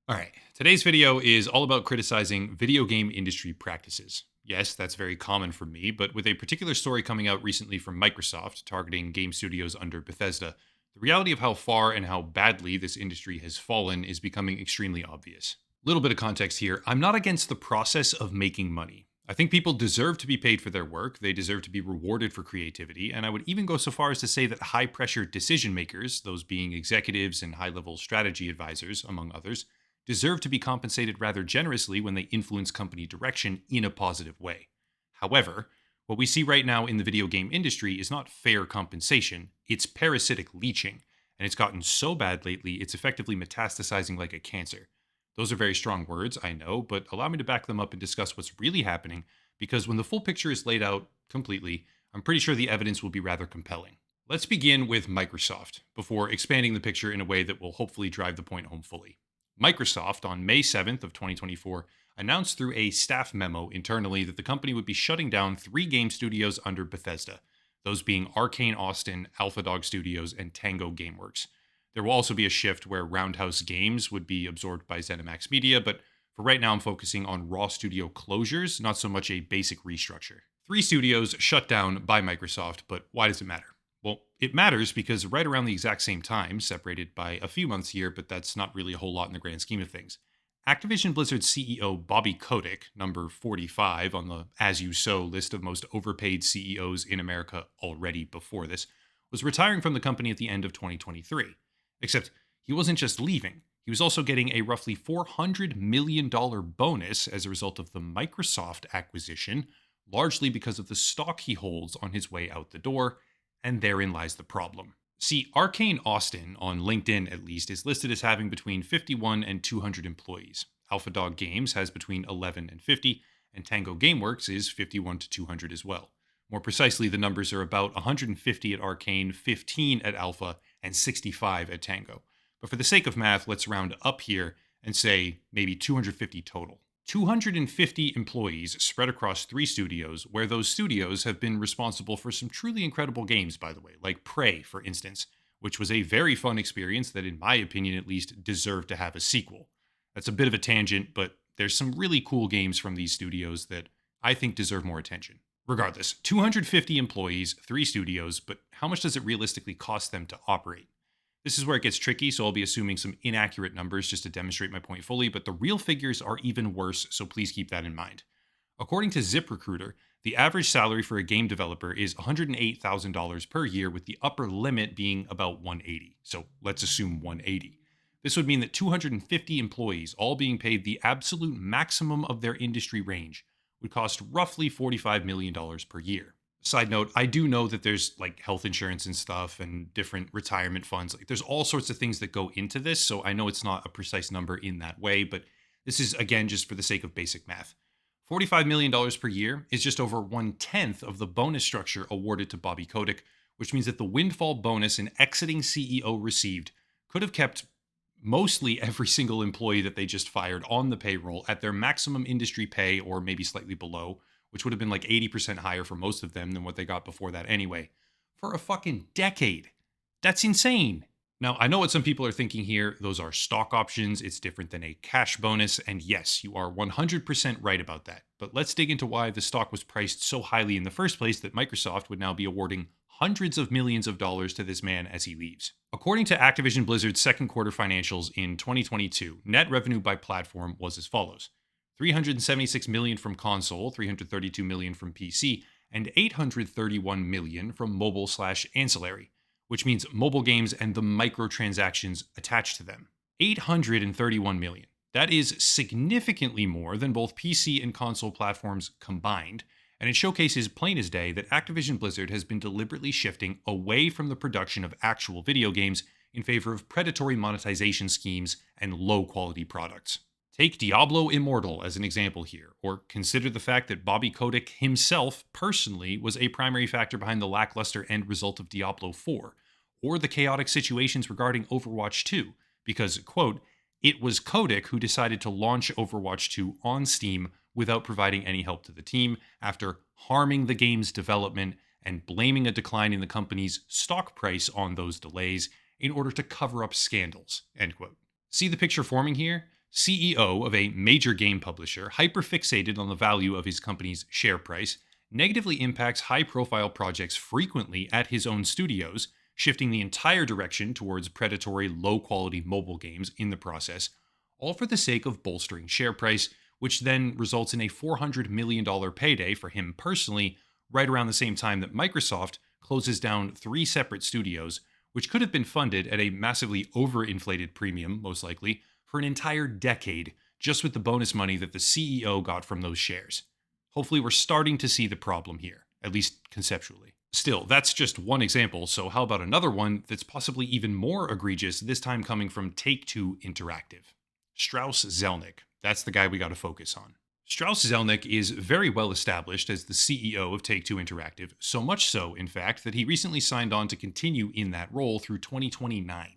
All right, today's video is all about criticizing video game industry practices. Yes, that's very common for me, but with a particular story coming out recently from Microsoft targeting game studios under Bethesda, the reality of how far and how badly this industry has fallen is becoming extremely obvious. Little bit of context here, I'm not against the process of making money. I think people deserve to be paid for their work, they deserve to be rewarded for creativity, and I would even go so far as to say that high pressure decision makers, those being executives and high level strategy advisors, among others, deserve to be compensated rather generously when they influence company direction in a positive way. However, what we see right now in the video game industry is not fair compensation, it's parasitic leeching, and it's gotten so bad lately it's effectively metastasizing like a cancer. Those are very strong words, I know, but allow me to back them up and discuss what's really happening, because when the full picture is laid out completely, I'm pretty sure the evidence will be rather compelling. Let's begin with Microsoft, before expanding the picture in a way that will hopefully drive the point home fully. Microsoft, on May 7th of 2024, announced through a staff memo internally that the company would be shutting down three game studios under Bethesda, those being Arcane Austin, Alpha Dog Studios, and Tango Gameworks. There will also be a shift where Roundhouse Games would be absorbed by ZeniMax Media, but for right now I'm focusing on raw studio closures, not so much a basic restructure. Three studios shut down by Microsoft, but why does it matter? Well, it matters because right around the exact same time, separated by a few months here, but that's not really a whole lot in the grand scheme of things, Activision Blizzard CEO Bobby Kotick, number 45 on the As You Sow list of most overpaid CEOs in America already before this, was retiring from the company at the end of 2023. Except he wasn't just leaving, he was also getting a roughly $400 million bonus as a result of the Microsoft acquisition, largely because of the stock he holds on his way out the door. And therein lies the problem. See, Arcane Austin, on LinkedIn at least, is listed as having between 51 and 200 employees. Alpha Dog Games has between 11 and 50, and Tango Gameworks is 51 to 200 as well. More precisely, the numbers are about 150 at Arcane, 15 at Alpha, and 65 at Tango. But for the sake of math, let's round up here and say maybe 250 total. 250 employees spread across three studios, where those studios have been responsible for some truly incredible games, by the way, like Prey, for instance, which was a very fun experience that, in my opinion at least, deserved to have a sequel. That's a bit of a tangent, but there's some really cool games from these studios that I think deserve more attention. Regardless, 250 employees, three studios, but how much does it realistically cost them to operate? This is where it gets tricky, so I'll be assuming some inaccurate numbers just to demonstrate my point fully, but the real figures are even worse, so please keep that in mind. According to ZipRecruiter, the average salary for a game developer is $108,000 per year, with the upper limit being about $180,000. So let's assume $180,000. This would mean that 250 employees, all being paid the absolute maximum of their industry range, would cost roughly $45 million per year. Side note, I do know that there's like health insurance and stuff and different retirement funds. Like there's all sorts of things that go into this. So I know it's not a precise number in that way, but this is again just for the sake of basic math. $45 million per year is just over 1/10 of the bonus structure awarded to Bobby Kotick, which means that the windfall bonus an exiting CEO received could have kept mostly every single employee that they just fired on the payroll at their maximum industry pay or maybe slightly below, which would have been like 80% higher for most of them than what they got before that anyway, for a fucking decade. That's insane. Now, I know what some people are thinking here. Those are stock options. It's different than a cash bonus. And yes, you are 100% right about that. But let's dig into why the stock was priced so highly in the first place that Microsoft would now be awarding hundreds of millions of dollars to this man as he leaves. According to Activision Blizzard's second quarter financials in 2022, net revenue by platform was as follows: 376 million from console, 332 million from PC, and 831 million from mobile/ancillary, which means mobile games and the microtransactions attached to them. 831 million. That is significantly more than both PC and console platforms combined, and it showcases plain as day that Activision Blizzard has been deliberately shifting away from the production of actual video games in favor of predatory monetization schemes and low-quality products. Take Diablo Immortal as an example here, or consider the fact that Bobby Kotick himself personally was a primary factor behind the lackluster end result of Diablo 4, or the chaotic situations regarding Overwatch 2, because, quote, it was Kotick who decided to launch Overwatch 2 on Steam without providing any help to the team after harming the game's development and blaming a decline in the company's stock price on those delays in order to cover up scandals, end quote. See the picture forming here? CEO of a major game publisher, hyperfixated on the value of his company's share price, negatively impacts high profile projects frequently at his own studios, shifting the entire direction towards predatory, low quality mobile games in the process, all for the sake of bolstering share price, which then results in a $400 million payday for him personally, right around the same time that Microsoft closes down 3 separate studios, which could have been funded at a massively overinflated premium, most likely, for an entire decade, just with the bonus money that the CEO got from those shares. Hopefully, we're starting to see the problem here, at least conceptually. Still, that's just one example, so how about another one that's possibly even more egregious, this time coming from Take-Two Interactive? Strauss Zelnick. That's the guy we got to focus on. Strauss Zelnick is very well established as the CEO of Take-Two Interactive, so much so, in fact, that he recently signed on to continue in that role through 2029.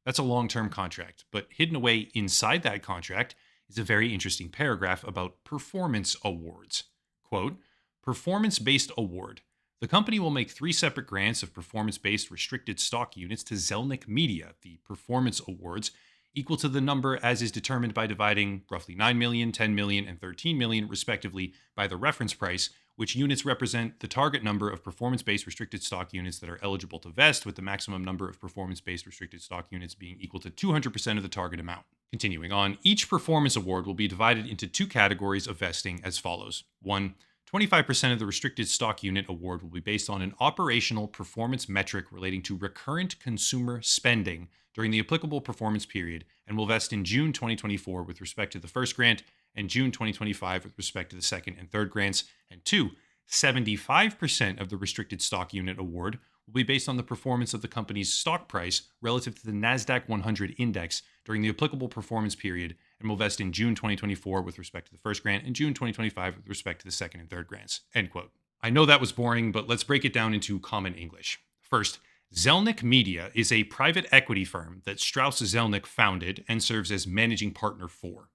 That's a long-term contract, but hidden away inside that contract is a very interesting paragraph about performance awards. Quote, performance-based award. The company will make 3 separate grants of performance-based restricted stock units to Zelnick Media, the performance awards, equal to the number as is determined by dividing roughly 9 million, 10 million, and 13 million, respectively, by the reference price, which units represent the target number of performance-based restricted stock units that are eligible to vest, with the maximum number of performance-based restricted stock units being equal to 200% of the target amount. Continuing on, each performance award will be divided into 2 categories of vesting as follows. 1. 25% of the restricted stock unit award will be based on an operational performance metric relating to recurrent consumer spending during the applicable performance period and will vest in June 2024 with respect to the first grant and June 2025 with respect to the second and third grants. And 2, 75% of the restricted stock unit award will be based on the performance of the company's stock price relative to the NASDAQ 100 index during the applicable performance period and will vest in June 2024 with respect to the first grant and June 2025 with respect to the second and third grants. End quote. I know that was boring, but let's break it down into common English. First, Zelnick Media is a private equity firm that Strauss Zelnick founded and serves as managing partner for.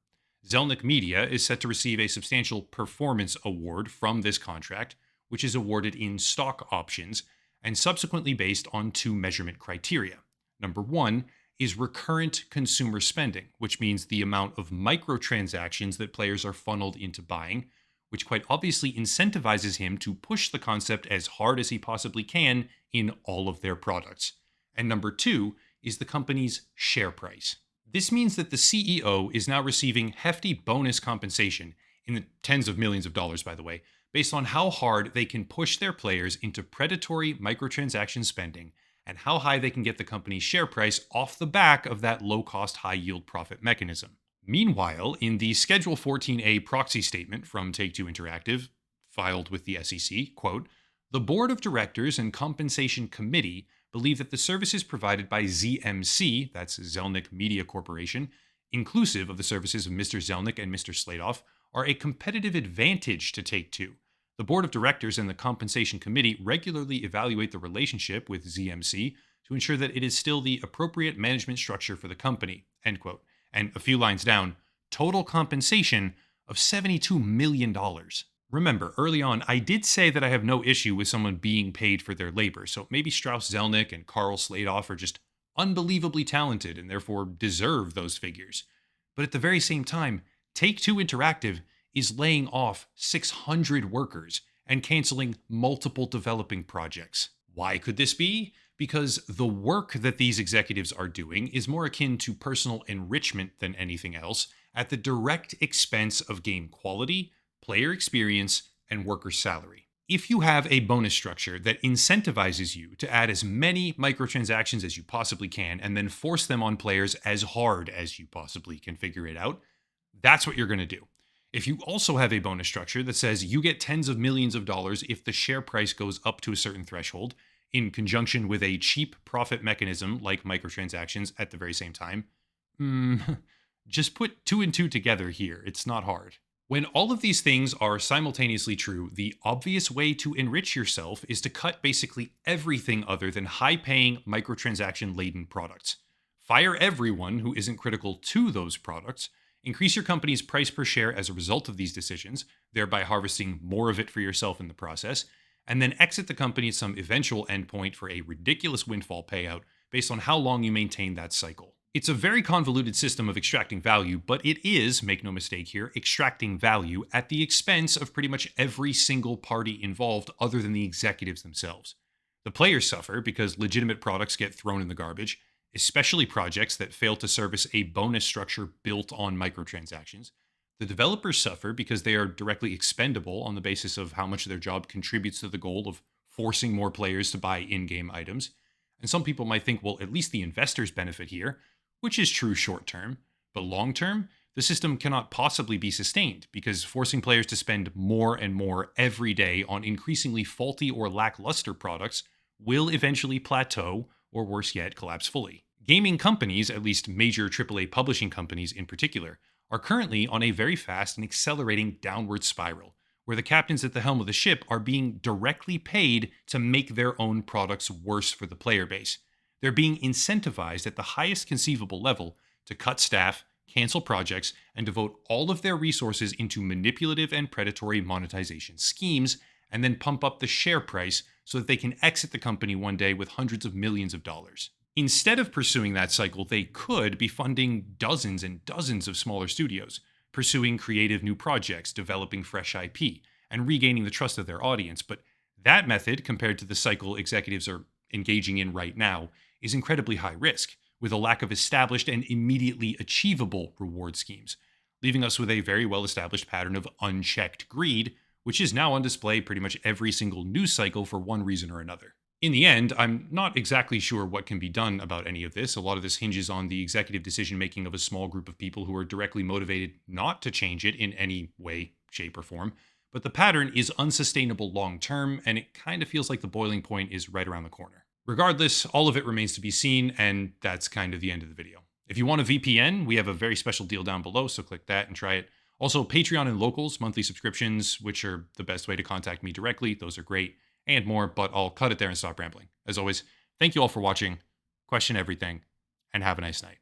Zelnick Media is set to receive a substantial performance award from this contract, which is awarded in stock options and subsequently based on 2 measurement criteria. Number 1 is recurrent consumer spending, which means the amount of microtransactions that players are funneled into buying, which quite obviously incentivizes him to push the concept as hard as he possibly can in all of their products. And number 2 is the company's share price. This means that the CEO is now receiving hefty bonus compensation, in the tens of millions of dollars, by the way, based on how hard they can push their players into predatory microtransaction spending and how high they can get the company's share price off the back of that low-cost, high-yield profit mechanism. Meanwhile, in the Schedule 14A proxy statement from Take-Two Interactive, filed with the SEC, quote, the Board of Directors and Compensation Committee believe that the services provided by ZMC, that's Zelnick Media Corporation, inclusive of the services of Mr. Zelnick and Mr. Sladoff, are a competitive advantage to Take-Two. The Board of Directors and the Compensation Committee regularly evaluate the relationship with ZMC to ensure that it is still the appropriate management structure for the company, end quote. And a few lines down, total compensation of $72 million. Remember, early on, I did say that I have no issue with someone being paid for their labor, so maybe Strauss Zelnick and Carl Sladoff are just unbelievably talented and therefore deserve those figures. But at the very same time, Take-Two Interactive is laying off 600 workers and canceling multiple developing projects. Why could this be? Because the work that these executives are doing is more akin to personal enrichment than anything else, at the direct expense of game quality, player experience, and worker salary. If you have a bonus structure that incentivizes you to add as many microtransactions as you possibly can and then force them on players as hard as you possibly can figure it out, that's what you're going to do. If you also have a bonus structure that says you get tens of millions of dollars if the share price goes up to a certain threshold, in conjunction with a cheap profit mechanism like microtransactions at the very same time, just put 2 and 2 together here. It's not hard. When all of these things are simultaneously true, the obvious way to enrich yourself is to cut basically everything other than high-paying, microtransaction-laden products. Fire everyone who isn't critical to those products, increase your company's price per share as a result of these decisions, thereby harvesting more of it for yourself in the process, and then exit the company at some eventual endpoint for a ridiculous windfall payout based on how long you maintain that cycle. It's a very convoluted system of extracting value, but it is, make no mistake here, extracting value at the expense of pretty much every single party involved other than the executives themselves. The players suffer because legitimate products get thrown in the garbage, especially projects that fail to service a bonus structure built on microtransactions. The developers suffer because they are directly expendable on the basis of how much their job contributes to the goal of forcing more players to buy in game items. And some people might think, well, at least the investors benefit here, which is true short term, but long term, the system cannot possibly be sustained because forcing players to spend more and more every day on increasingly faulty or lackluster products will eventually plateau, or worse yet, collapse fully. Gaming companies, at least major AAA publishing companies in particular, are currently on a very fast and accelerating downward spiral, where the captains at the helm of the ship are being directly paid to make their own products worse for the player base. They're being incentivized at the highest conceivable level to cut staff, cancel projects, and devote all of their resources into manipulative and predatory monetization schemes, and then pump up the share price so that they can exit the company one day with hundreds of millions of dollars. Instead of pursuing that cycle, they could be funding dozens and dozens of smaller studios, pursuing creative new projects, developing fresh IP, and regaining the trust of their audience. But that method, compared to the cycle executives are engaging in right now, is incredibly high risk, with a lack of established and immediately achievable reward schemes, leaving us with a very well established pattern of unchecked greed, which is now on display pretty much every single news cycle for one reason or another. In the end, I'm not exactly sure what can be done about any of this. A lot of this hinges on the executive decision making of a small group of people who are directly motivated not to change it in any way, shape, or form. But the pattern is unsustainable long term, and it kind of feels like the boiling point is right around the corner. Regardless, all of it remains to be seen, and that's kind of the end of the video. If you want a VPN, we have a very special deal down below, so click that and try it. Also, Patreon and Locals, monthly subscriptions, which are the best way to contact me directly. Those are great, and more, but I'll cut it there and stop rambling. As always, thank you all for watching, question everything, and have a nice night.